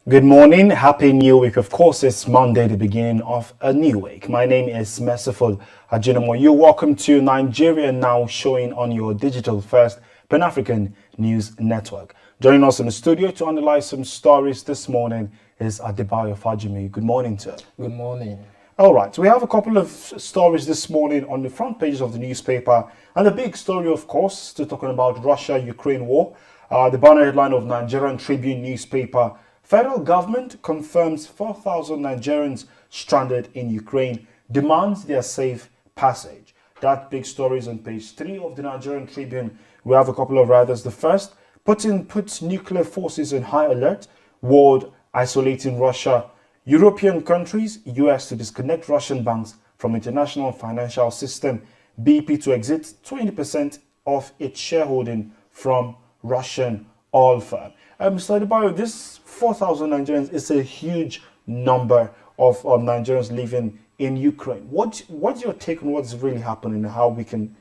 Good morning, happy new week. Of course, it's Monday, the beginning of a new week. My name is Merciful Ajinomo. You're welcome to Nigerian Now, showing on your digital first Pan-African news network. Joining us in the studio to analyze some stories this morning is Adebayo Fajimi. Good morning, sir. Good morning. All right, so we have a couple of stories this morning on the front pages of the newspaper. And the big story, of course, still talking about Russia-Ukraine war. The banner headline of Nigerian Tribune newspaper: Federal government confirms 4,000 Nigerians stranded in Ukraine, demands their safe passage. That big story is on page 3 of the Nigerian Tribune. We have a couple of writers. The first: Putin puts nuclear forces in high alert, world isolating Russia. European countries, US to disconnect Russian banks from international financial system. BP to exit 20% of its shareholding from Russian oil firm. Mr. Adebayo, this 4,000 Nigerians is a huge number of Nigerians living in Ukraine. What's your take on what's really happening and how we can,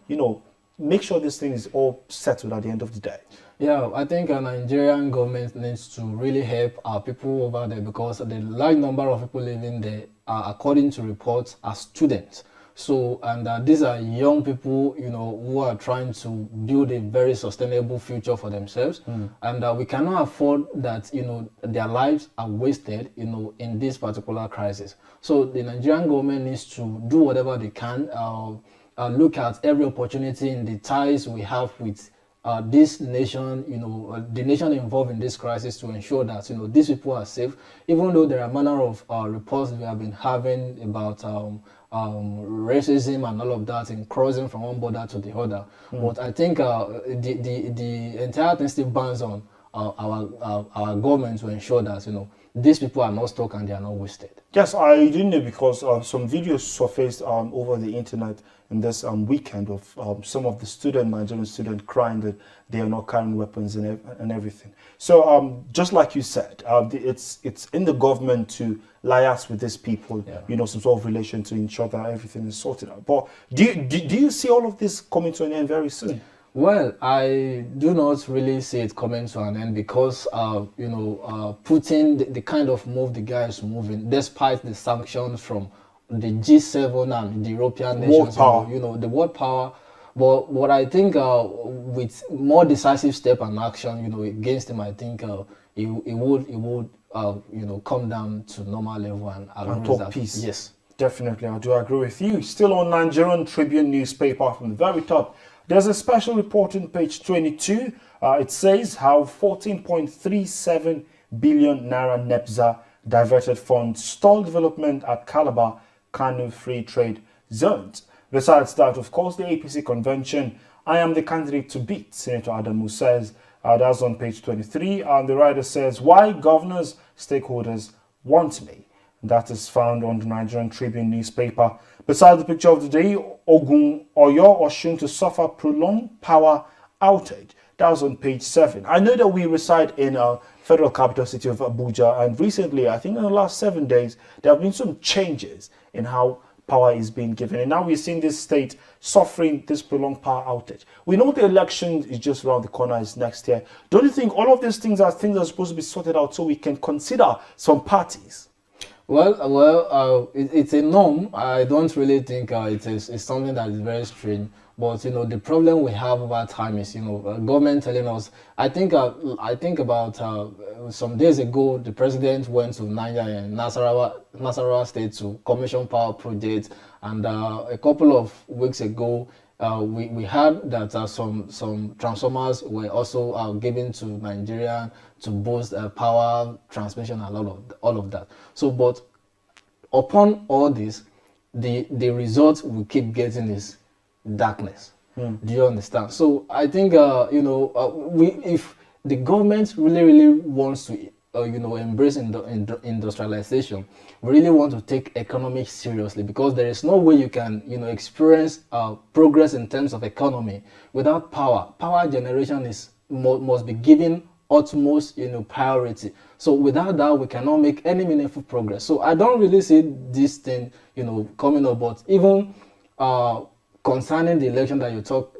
make sure this thing is all settled at the end of the day? Yeah, I think a Nigerian government needs to really help our people over there because the large number of people living there, according to reports, are students. So, and these are young people, who are trying to build a very sustainable future for themselves. And we cannot afford that, their lives are wasted, in this particular crisis. So the Nigerian government needs to do whatever they can, look at every opportunity in the ties we have with this nation, the nation involved in this crisis to ensure that, these people are safe, even though there are a manner of reports we have been having about racism and all of that in crossing from one border to the other. But I think the entire thing still burns on our government to ensure that, these people are not stuck and they are not wasted. Yes, I didn't know because some videos surfaced over the internet in this weekend of some of the Nigerian students crying that they are not carrying weapons and everything. So just like you said, it's in the government to liaise with these people, some sort of relation to ensure that everything is sorted out. But do you see all of this coming to an end very soon? Well, I do not really see it coming to an end because, Putin, the kind of move the guy is moving, despite the sanctions from the G7 and the European nations, the world power. But what I think, with more decisive step and action, against him, I think he would, come down to normal level and talk peace. Yes, definitely, I do agree with you. Still on Nigerian Tribune newspaper from the very top. There's a special report on page 22. It says how 14.37 billion naira NEPZA diverted funds stalled development at Calabar, Kano Free Trade Zones. Besides that, of course, the APC convention, I am the candidate to beat, Senator Adamu says. That's on page 23. And the writer says, why governors, stakeholders want me. That is found on the Nigerian Tribune newspaper. Beside the picture of the day, Ogun, Oyo, Oshun to suffer prolonged power outage. That was on page 7. I know that we reside in a federal capital city of Abuja, and recently, I think in the last 7 days, there have been some changes in how power is being given. And now we're seeing this state suffering this prolonged power outage. We know the election is just around the corner, is next year. Don't you think all of these things are things that are supposed to be sorted out so we can consider some parties? Well, it's a norm. I don't really think it's something that is very strange. But the problem we have over time is government telling us. I think about some days ago, the president went to Niger and Nasarawa State to commission power projects, and a couple of weeks ago, we heard that some transformers were also given to Nigeria to boost power transmission and all of that. So, but upon all this, the result we keep getting is darkness. Do you understand? So I think if the government really wants to embrace industrialization, we really want to take economics seriously, because there is no way you can experience progress in terms of economy without power. Power generation must be given utmost priority. So without that, we cannot make any meaningful progress. So I don't really see this thing coming up. But even concerning the election that you talk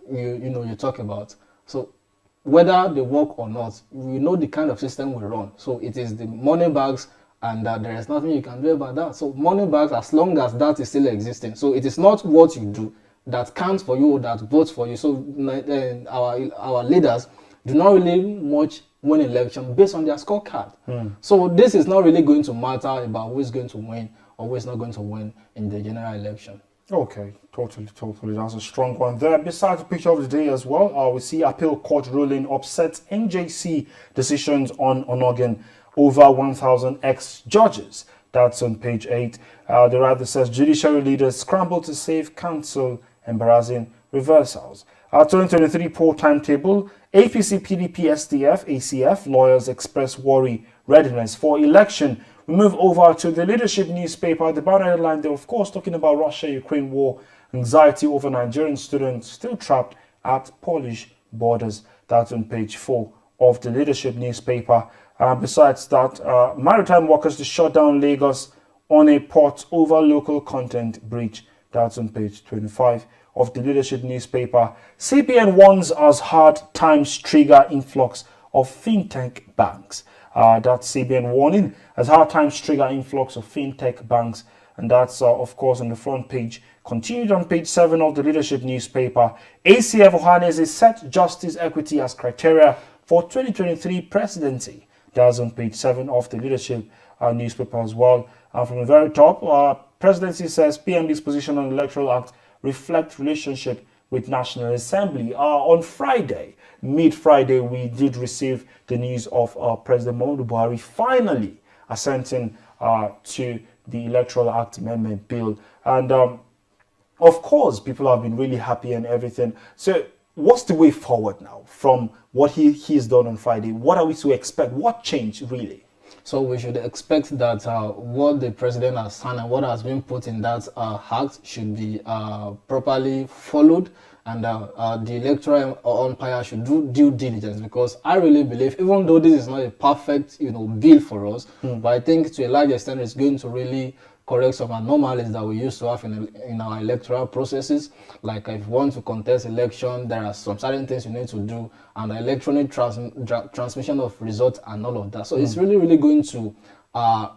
about, so whether they work or not, we know the kind of system we run. So it is the money bags, and there is nothing you can do about that. So money bags, as long as that is still existing. So it is not what you do that counts for you or that votes for you. So our leaders do not really much win election based on their scorecard. So this is not really going to matter about who is going to win or who is not going to win in the general election. Okay, totally. That's a strong one there. Besides the picture of the day as well, we see appeal court ruling upsets NJC decisions on Onogan over 1,000 ex-judges. That's on page 8. The writer says judiciary leaders scramble to save council, embarrassing reversals. 2023 poll timetable, APC, PDP, SDF, ACF, lawyers express worry, readiness for election. We move over to the leadership newspaper. The banner headline, they're of course talking about Russia-Ukraine war, anxiety over Nigerian students still trapped at Polish borders. That's on page 4 of the leadership newspaper. Besides that, maritime workers to shut down Lagos on a port over local content breach. That's on page 25 of the leadership newspaper. CBN warns as hard times trigger influx of fintech banks. That's CBN warning as hard times trigger influx of fintech banks. And that's, of course, on the front page. Continued on page 7 of the leadership newspaper. ACF Ohaneze set justice equity as criteria for 2023 presidency. That's on page 7 of the leadership newspaper as well. From the very top, presidency says PMD's position on the Electoral Act reflect relationship with National Assembly. On Friday, mid-Friday, we did receive the news of President Muhammadu Buhari finally assenting to the Electoral Act Amendment Bill. And of course, people have been really happy and everything. So what's the way forward now from what he's done on Friday? What are we to expect? What changed really? So we should expect that what the president has signed and what has been put in that act should be properly followed, and the electoral umpire should do due diligence, because I really believe, even though this is not a perfect bill for us, but I think to a large extent it's going to really correct some anomalies that we used to have in our electoral processes. Like if you want to contest election, there are some certain things you need to do, and the electronic transmission of results and all of that. So it's really going to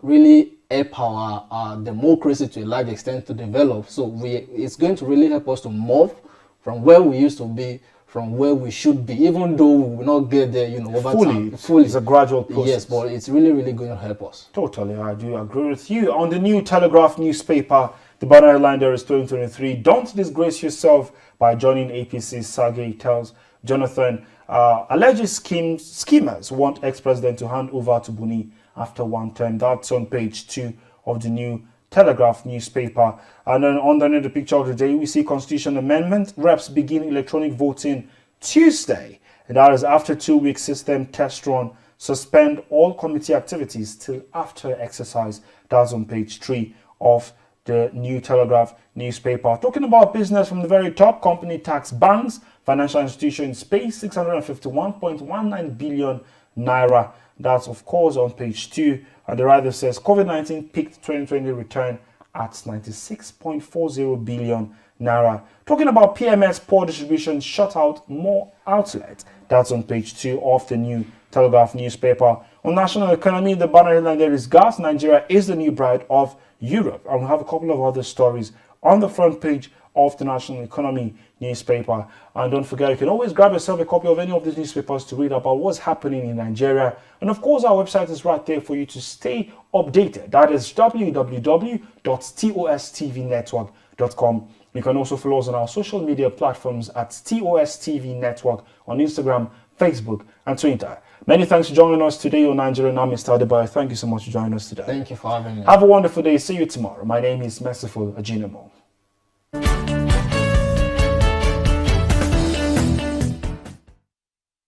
really help our democracy to a large extent to develop. So it's going to really help us to move from where we used to be, from where we should be, even though we will not get there, over time. Fully. It's a gradual process. Yes, but it's really going to help us. Totally, I do agree with you. On the New Telegraph newspaper, the banner headline there is 2023. Don't disgrace yourself by joining APC, Sergey tells Jonathan. Alleged schemers want ex-president to hand over to Buni after one term. That's on page 2 of the New Telegraph newspaper. And then underneath the picture of the day, we see Constitution Amendment. Reps begin electronic voting Tuesday. And that is after 2-week system test run. Suspend all committee activities till after exercise. That's on page 3 of the New Telegraph newspaper. Talking about business from the very top, company tax banks, financial institutions pay 651.19 billion naira. That's, of course, on page 2. And the writer says COVID-19 peaked 2020 return at 96.40 billion naira. Talking about PMS poor distribution shut out more outlets. That's on page 2 of the New Telegraph newspaper. On national economy, the banner headline there is gas. Nigeria is the new bride of Europe. And we have a couple of other stories on the front page of the National Economy newspaper. And don't forget, you can always grab yourself a copy of any of these newspapers to read about what's happening in Nigeria. And of course, our website is right there for you to stay updated. That is www.tostvnetwork.com. You can also follow us on our social media platforms at TOSTV Network on Instagram, Facebook, and Twitter. Many thanks for joining us today on Nigerian. I'm Mr. Adebayo. Thank you so much for joining us today. Thank you for having me. Have a wonderful day. See you tomorrow. My name is Merciful Ajinamo.